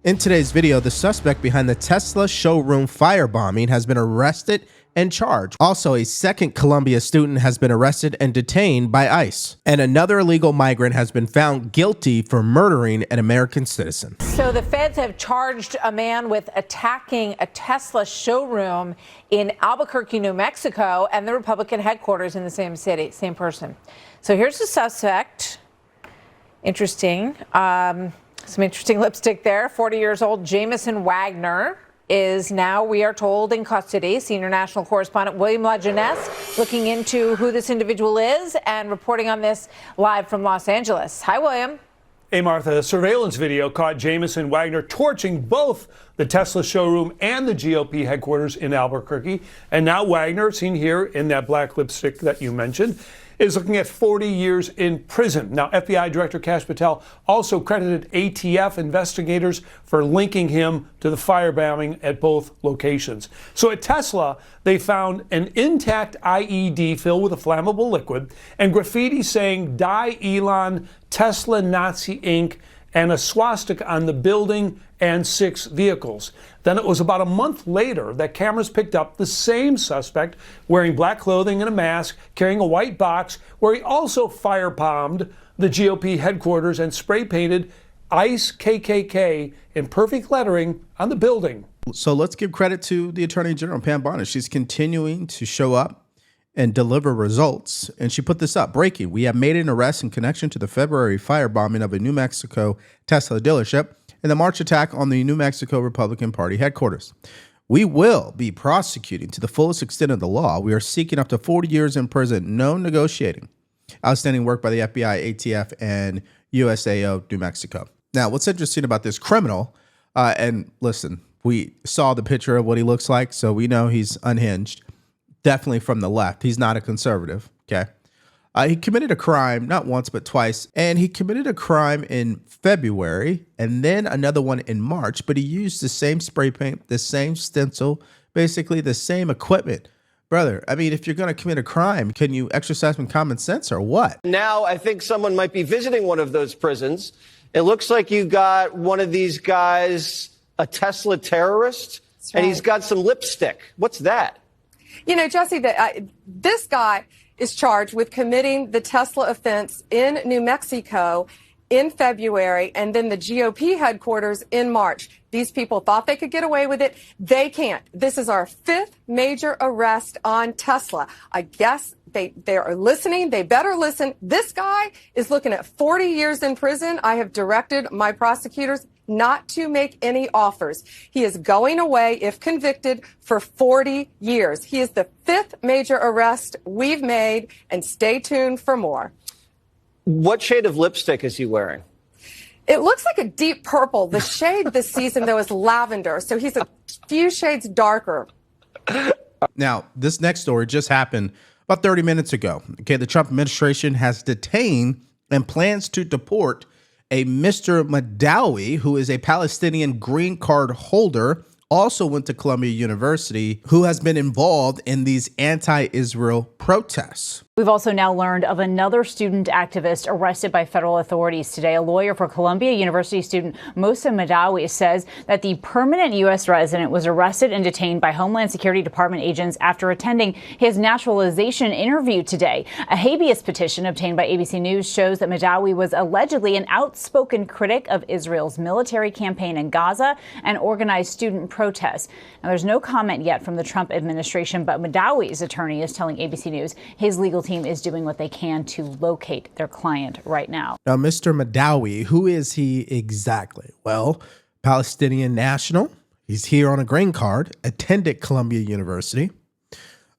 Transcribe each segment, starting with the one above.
In today's video, the suspect behind the Tesla showroom firebombing has been arrested and charged. Also, a second Columbia student has been arrested and detained by ICE. And another illegal migrant has been found guilty for murdering an American citizen. So the feds have charged a man with attacking a Tesla showroom in Albuquerque, New Mexico, and the Republican headquarters in the same city, same person. So here's the suspect. Interesting. Some interesting lipstick there. 40 years old, Jamison Wagner is now, we are told, in custody. Senior national correspondent William LaJeunesse looking into who this individual is and reporting on this live from Los Angeles. Hi, William. Hey, Martha. A surveillance video caught Jamison Wagner torching both the Tesla showroom and the GOP headquarters in Albuquerque. And now Wagner, seen here in that black lipstick that you mentioned, is looking at 40 years in prison. Now, FBI Director Kash Patel also credited ATF investigators for linking him to the firebombing at both locations. So at Tesla, they found an intact IED filled with a flammable liquid and graffiti saying "Die Elon, Tesla Nazi Inc." and a swastika on the building and 6 vehicles. Then it was about a month later that cameras picked up the same suspect wearing black clothing and a mask, carrying a white box, where he also firebombed the GOP headquarters and spray painted ICE KKK in perfect lettering on the building. So let's give credit to the Attorney General Pam Bondi. She's continuing to show up and deliver results. And she put this up. Breaking. We have made an arrest in connection to the February firebombing of a New Mexico Tesla dealership and the March attack on the New Mexico Republican Party headquarters. We will be prosecuting to the fullest extent of the law. We are seeking up to 40 years in prison, no negotiating. Outstanding work by the FBI, ATF, and USAO New Mexico. Now, what's interesting about this criminal, and listen, we saw the picture of what he looks like, so we know he's unhinged. Definitely from the left. He's not a conservative, okay? He committed a crime, not once, but twice. And he committed a crime in February and then another one in March, but he used the same spray paint, the same stencil, basically the same equipment. Brother, I mean, if you're going to commit a crime, can you exercise some common sense or what? Now, I think someone might be visiting one of those prisons. It looks like you got one of these guys, a terrorist, right. And he's got some lipstick. What's that? You know, Jesse, this guy is charged with committing the Tesla offense in New Mexico in February and then the GOP headquarters in March. These people thought they could get away with it. They can't. This is our 5th major arrest on Tesla. I guess they are listening. They better listen. This guy is looking at 40 years in prison. I have directed my prosecutors not to make any offers. He is going away, if convicted, for 40 years. He is the 5th major arrest we've made, and stay tuned for more. What shade of lipstick is he wearing? It looks like a deep purple. The shade this season, though, is lavender, so he's a few shades darker. Now, this next story just happened about 30 minutes ago. Okay, the Trump administration has detained and plans to deport a Mr. Madawi, who is a Palestinian green card holder, also went to Columbia University, who has been involved in these anti-Israel protests. We've also now learned of another student activist arrested by federal authorities today. A lawyer for Columbia University student Mosa Madawi says that the permanent U.S. resident was arrested and detained by Homeland Security Department agents after attending his naturalization interview today. A habeas petition obtained by ABC News shows that Madawi was allegedly an outspoken critic of Israel's military campaign in Gaza and organized student protests. Now, there's no comment yet from the Trump administration, but Madawi's attorney is telling ABC News his legal team is doing what they can to locate their client right now. Now, Mr. Madawi, who is he exactly? Well, Palestinian national. He's here on a green card, attended Columbia University.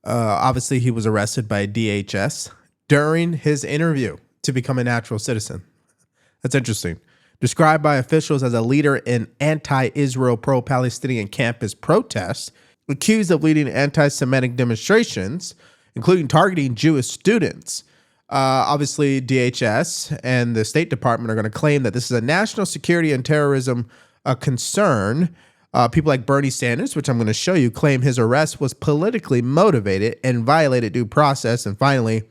Obviously, he was arrested by DHS during his interview to become a natural citizen. That's interesting. Described by officials as a leader in anti-Israel, pro-Palestinian campus protests, accused of leading anti-Semitic demonstrations, including targeting Jewish students. Obviously, DHS and the State Department are going to claim that this is a national security and terrorism concern. People like Bernie Sanders, which I'm going to show you, claim his arrest was politically motivated and violated due process. And finally,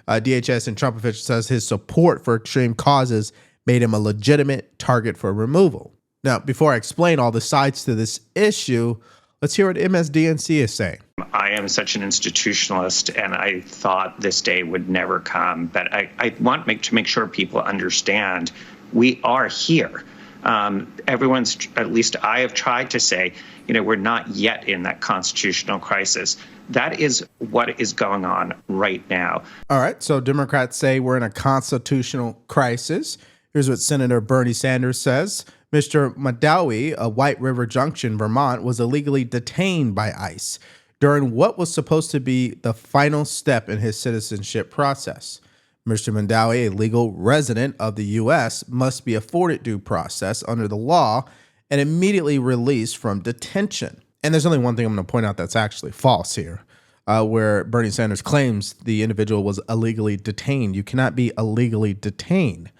DHS and Trump officials says his support for extreme causes made him a legitimate target for removal. Now, before I explain all the sides to this issue, let's hear what MSDNC is saying. I am such an institutionalist, and I thought this day would never come. But I want to make sure people understand we are here. Everyone's, at least I have tried to say, we're not yet in that constitutional crisis. That is what is going on right now. All right. So Democrats say we're in a constitutional crisis. Here's what Senator Bernie Sanders says. Mr. Madawi of White River Junction, Vermont, was illegally detained by ICE during what was supposed to be the final step in his citizenship process. Mr. Madawi, a legal resident of the U.S., must be afforded due process under the law and immediately released from detention. And there's only one thing I'm going to point out that's actually false here, where Bernie Sanders claims the individual was illegally detained. You cannot be illegally detained.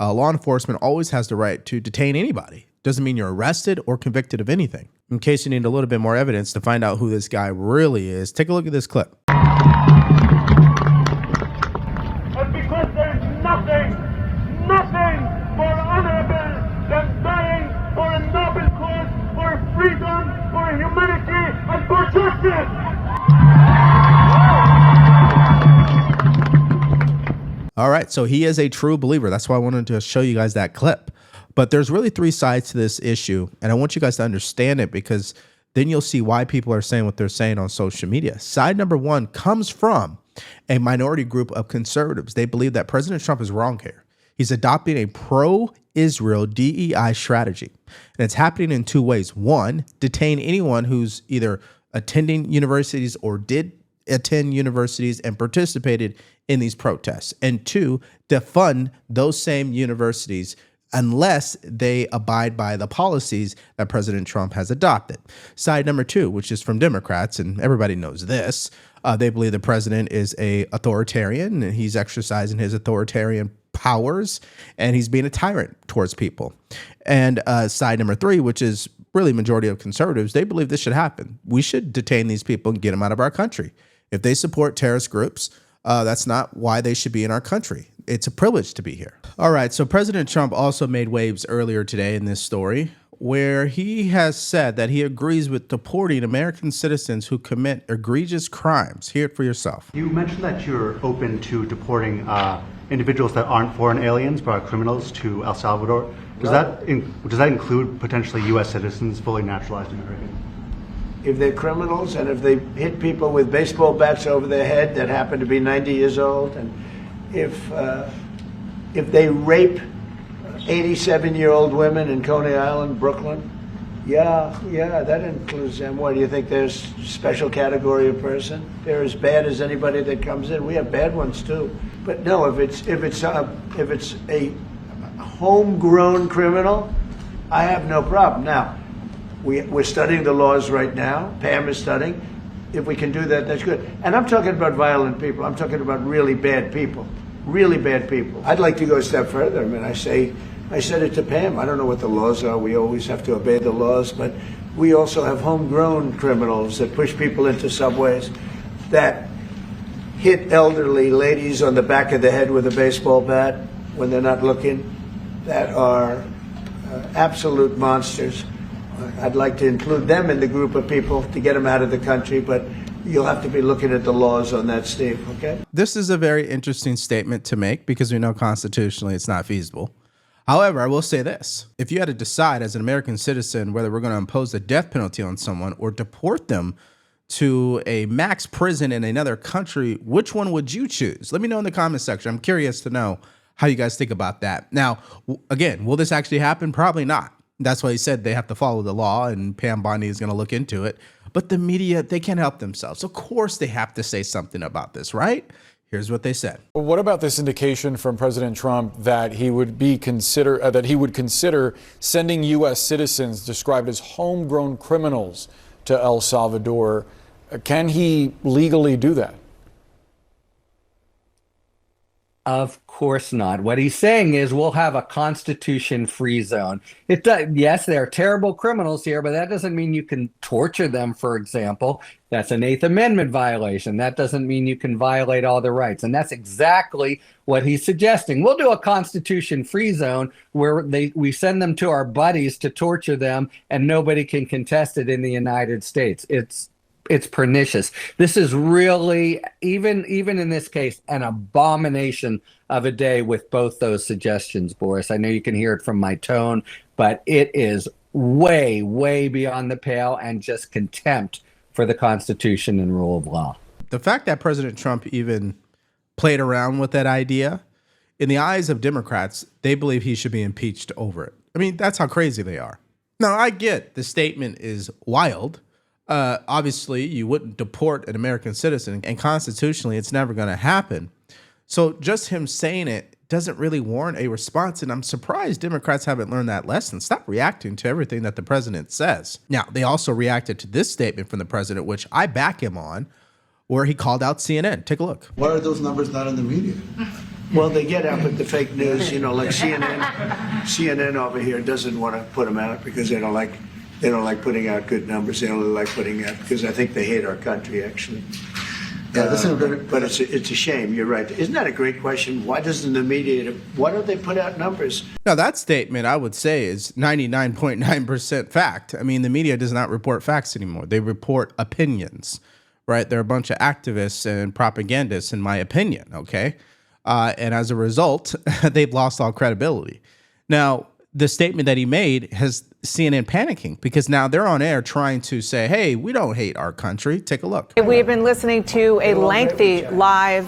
Law enforcement always has the right to detain anybody. Doesn't mean you're arrested or convicted of anything. In case you need a little bit more evidence to find out who this guy really is, take a look at this clip. And because there's nothing more honorable than dying for a noble cause, for freedom, for humanity, and for justice. All right, so he is a true believer. That's why I wanted to show you guys that clip. But there's really three sides to this issue, and I want you guys to understand it because then you'll see why people are saying what they're saying on social media. Side number one comes from a minority group of conservatives. They believe that President Trump is wrong here. He's adopting a pro-Israel DEI strategy, and it's happening in two ways. One, detain anyone who's either attending universities or did attend universities and participated in these protests. And two, defund those same universities unless they abide by the policies that President Trump has adopted. Side number two, which is from Democrats, and everybody knows this, they believe the president is a authoritarian and he's exercising his authoritarian powers and he's being a tyrant towards people. And side number three, which is really majority of conservatives, they believe this should happen. We should detain these people and get them out of our country. If they support terrorist groups, that's not why they should be in our country. It's a privilege to be here. All right, so President Trump also made waves earlier today in this story where he has said that he agrees with deporting American citizens who commit egregious crimes. Hear it for yourself. You mentioned that you're open to deporting individuals that aren't foreign aliens but are criminals to El Salvador. Does that include potentially U.S. citizens, fully naturalized Americans? If they're criminals and if they hit people with baseball bats over their head that happen to be 90 years old, and if they rape 87-year-old women in Coney Island, Brooklyn, yeah, that includes them. What do you think? There's a special category of person? They're as bad as anybody that comes in. We have bad ones too. But no, if it's a homegrown criminal, I have no problem. Now, we're studying the laws right now. Pam is studying. If we can do that, that's good. And I'm talking about violent people. I'm talking about really bad people. Really bad people. I'd like to go a step further. I mean, I said it to Pam. I don't know what the laws are. We always have to obey the laws. But we also have homegrown criminals that push people into subways, that hit elderly ladies on the back of the head with a baseball bat when they're not looking, that are absolute monsters. I'd like to include them in the group of people to get them out of the country, but you'll have to be looking at the laws on that, Steve, okay? This is a very interesting statement to make because we know constitutionally it's not feasible. However, I will say this. If you had to decide as an American citizen whether we're going to impose the death penalty on someone or deport them to a max prison in another country, which one would you choose? Let me know in the comment section. I'm curious to know how you guys think about that. Now, again, will this actually happen? Probably not. That's why he said they have to follow the law, and Pam Bondi is going to look into it. But the media, they can't help themselves. Of course they have to say something about this, right? Here's what they said. Well, what about this indication from President Trump that he would consider sending U.S. citizens described as homegrown criminals to El Salvador? Can he legally do that? Of course not. What he's saying is we'll have a constitution-free zone. Yes, there are terrible criminals here, but that doesn't mean you can torture them, for example. That's an Eighth Amendment violation. That doesn't mean you can violate all their rights. And that's exactly what he's suggesting. We'll do a constitution-free zone where we send them to our buddies to torture them, and nobody can contest it in the United States. It's pernicious. This is really, even in this case, an abomination of a day with both those suggestions, Boris. I know you can hear it from my tone, but it is way, way beyond the pale and just contempt for the Constitution and rule of law. The fact that President Trump even played around with that idea, in the eyes of Democrats, they believe he should be impeached over it. I mean, that's how crazy they are. Now, I get the statement is wild. Obviously, you wouldn't deport an American citizen, and constitutionally, it's never going to happen. So just him saying it doesn't really warrant a response, and I'm surprised Democrats haven't learned that lesson. Stop reacting to everything that the president says. Now, they also reacted to this statement from the president, which I back him on, where he called out CNN. Take a look. Why are those numbers not in the media? Well, they get out with the fake news, like CNN over here doesn't want to put them out because they don't like putting out good numbers. They only like putting out because I think they hate our country, actually. But it's a shame. You're right. Isn't that a great question? Why don't they put out numbers? Now, that statement, I would say, is 99.9% fact. I mean, the media does not report facts anymore. They report opinions, right? They're a bunch of activists and propagandists, in my opinion, okay? And as a result, they've lost all credibility. Now, the statement that he made has CNN panicking because now they're on air trying to say, hey, we don't hate our country. Take a look. We have been listening to a lengthy live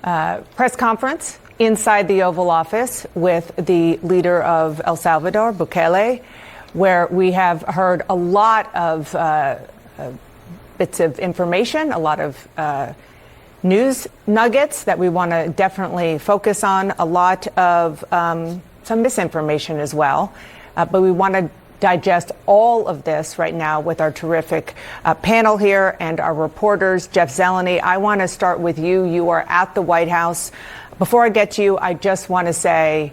press conference inside the Oval Office with the leader of El Salvador, Bukele, where we have heard a lot of bits of information, a lot of news nuggets that we want to definitely focus on, a lot of some misinformation as well. But we want to digest all of this right now with our terrific panel here and our reporters. Jeff Zeleny, I want to start with you. You are at the White House. Before I get to you, I just want to say,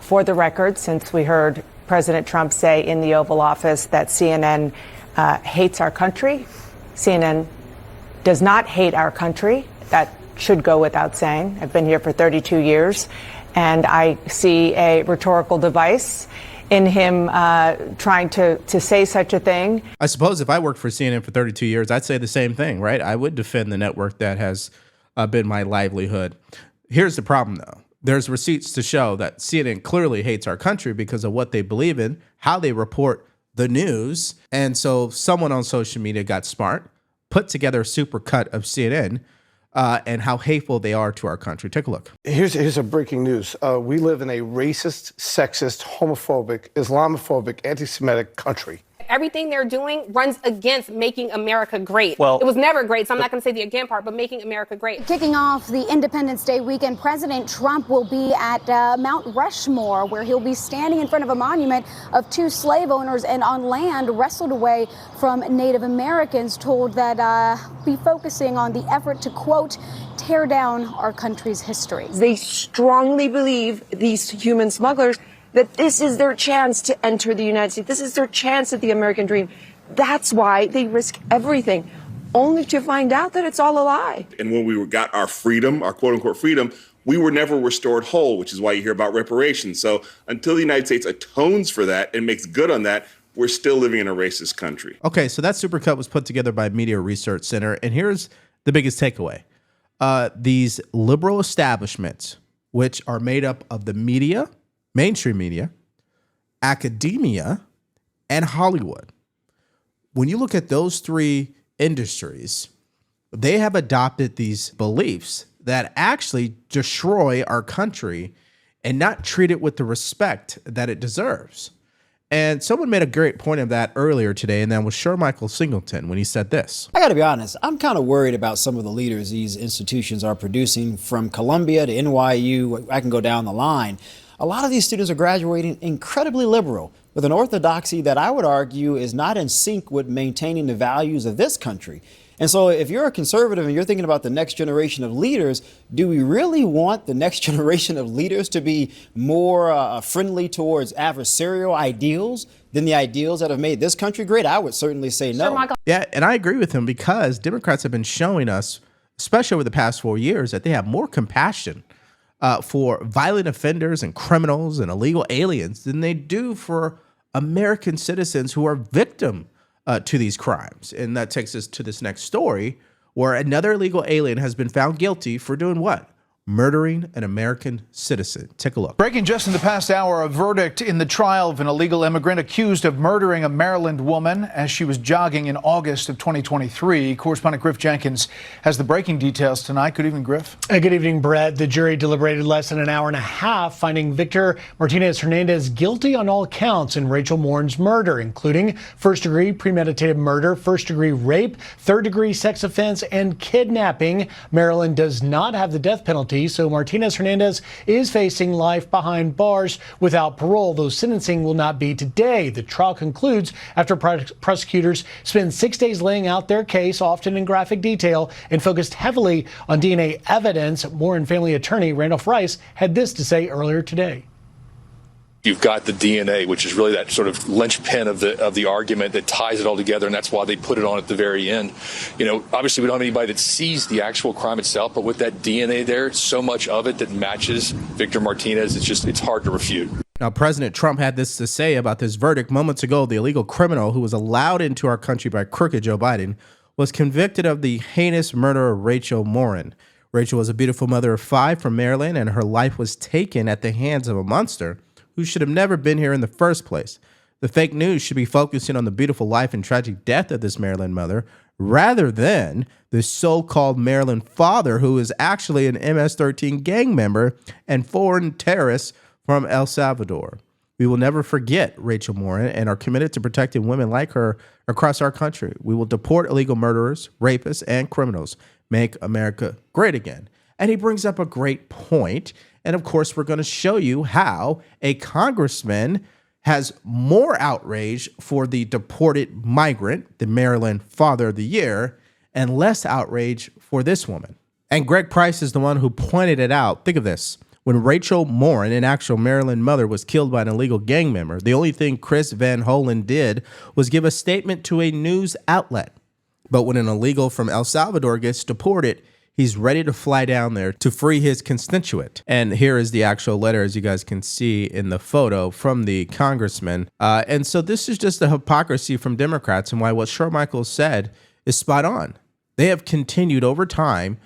for the record, since we heard President Trump say in the Oval Office that CNN hates our country, CNN does not hate our country. That should go without saying. I've been here for 32 years. And I see a rhetorical device in him trying to say such a thing. I suppose if I worked for CNN for 32 years, I'd say the same thing, right? I would defend the network that has been my livelihood. Here's the problem, though. There's receipts to show that CNN clearly hates our country because of what they believe in, how they report the news. And so someone on social media got smart, put together a super cut of CNN, and how hateful they are to our country. Take a look. Here's a breaking news. We live in a racist, sexist, homophobic, Islamophobic, anti-Semitic country. Everything they're doing runs against making America great. Well, it was never great, so I'm not going to say the again part, but making America great. Kicking off the Independence Day weekend, President Trump will be at Mount Rushmore, where he'll be standing in front of a monument of 2 slave owners and on land wrestled away from Native Americans, told that be focusing on the effort to, quote, tear down our country's history. They strongly believe, these human smugglers, that this is their chance to enter the United States. This is their chance at the American dream. That's why they risk everything, only to find out that it's all a lie. And when we got our freedom, our quote unquote freedom, we were never restored whole, which is why you hear about reparations. So until the United States atones for that and makes good on that, we're still living in a racist country. Okay, so that supercut was put together by Media Research Center. And here's the biggest takeaway. These liberal establishments, which are made up of the media, mainstream media, academia, and Hollywood. When you look at those 3 industries, they have adopted these beliefs that actually destroy our country and not treat it with the respect that it deserves. And someone made a great point of that earlier today, and that was Sir Michael Singleton when he said this. I got to be honest, I'm kind of worried about some of the leaders these institutions are producing, from Columbia to NYU. I can go down the line. A lot of these students are graduating incredibly liberal, with an orthodoxy that I would argue is not in sync with maintaining the values of this country. And so if you're a conservative and you're thinking about the next generation of leaders, do we really want the next generation of leaders to be more friendly towards adversarial ideals than the ideals that have made this country great? I would certainly say no. Yeah, and I agree with him because Democrats have been showing us, especially over the past 4 years, that they have more compassion for violent offenders and criminals and illegal aliens than they do for American citizens who are victim to these crimes. And that takes us to this next story where another illegal alien has been found guilty for doing what? Murdering an American citizen. Take a look. Breaking just in the past hour, a verdict in the trial of an illegal immigrant accused of murdering a Maryland woman as she was jogging in August of 2023. Correspondent Griff Jenkins has the breaking details tonight. Good evening, Griff. Good evening, Brett. The jury deliberated less than an hour and a half, finding Victor Martinez Hernandez guilty on all counts in Rachel Morin's murder, including first-degree premeditated murder, first-degree rape, third-degree sex offense, and kidnapping. Maryland does not have the death penalty, so Martinez Hernandez is facing life behind bars without parole, though sentencing will not be today. The trial concludes after prosecutors spent 6 days laying out their case, often in graphic detail, and focused heavily on DNA evidence. Morin family attorney Randolph Rice had this to say earlier today. You've got the DNA, which is really that sort of linchpin of the argument that ties it all together, and that's why they put it on at the very end. You know, obviously we don't have anybody that sees the actual crime itself, but with that DNA there, so much of it that matches Victor Martinez, it's hard to refute. Now, President Trump had this to say about this verdict moments ago. The illegal criminal who was allowed into our country by crooked Joe Biden was convicted of the heinous murder of Rachel Morin. Rachel was a beautiful mother of 5 from Maryland, and her life was taken at the hands of a monster who should have never been here in the first place. The fake news should be focusing on the beautiful life and tragic death of this Maryland mother rather than the so-called Maryland father who is actually an MS-13 gang member and foreign terrorist from El Salvador. We will never forget Rachel Morin and are committed to protecting women like her across our country. We will deport illegal murderers, rapists, and criminals. Make America great again. And he brings up a great point. And of course, we're going to show you how a congressman has more outrage for the deported migrant, the Maryland Father of the Year, and less outrage for this woman. And Greg Price is the one who pointed it out. Think of this. When Rachel Morin, an actual Maryland mother, was killed by an illegal gang member, the only thing Chris Van Hollen did was give a statement to a news outlet. But when an illegal from El Salvador gets deported, he's ready to fly down there to free his constituent. And here is the actual letter, as you guys can see in the photo, from the congressman. And so this is just the hypocrisy from Democrats and why what Shawn Michaels said is spot on. They have continued over time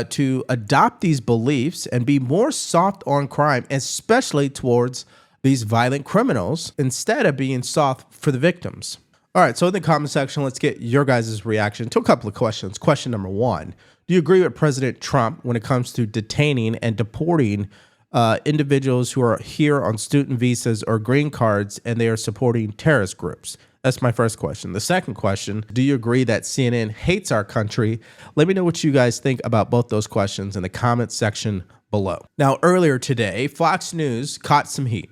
to adopt these beliefs and be more soft on crime, especially towards these violent criminals, instead of being soft for the victims. All right, so in the comment section, let's get your guys' reaction to a couple of questions. Question number 1. Do you agree with President Trump when it comes to detaining and deporting individuals who are here on student visas or green cards and they are supporting terrorist groups? That's my first question. The second question, do you agree that CNN hates our country? Let me know what you guys think about both those questions in the comment section below. Now, earlier today, Fox News caught some heat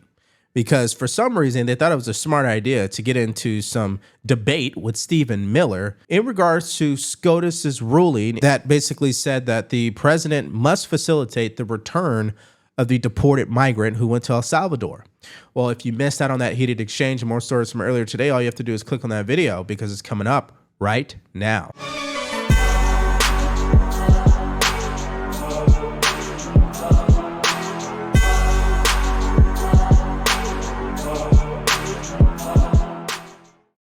because for some reason they thought it was a smart idea to get into some debate with Stephen Miller in regards to SCOTUS's ruling that basically said that the president must facilitate the return of the deported migrant who went to El Salvador. Well, if you missed out on that heated exchange and more stories from earlier today, all you have to do is click on that video because it's coming up right now.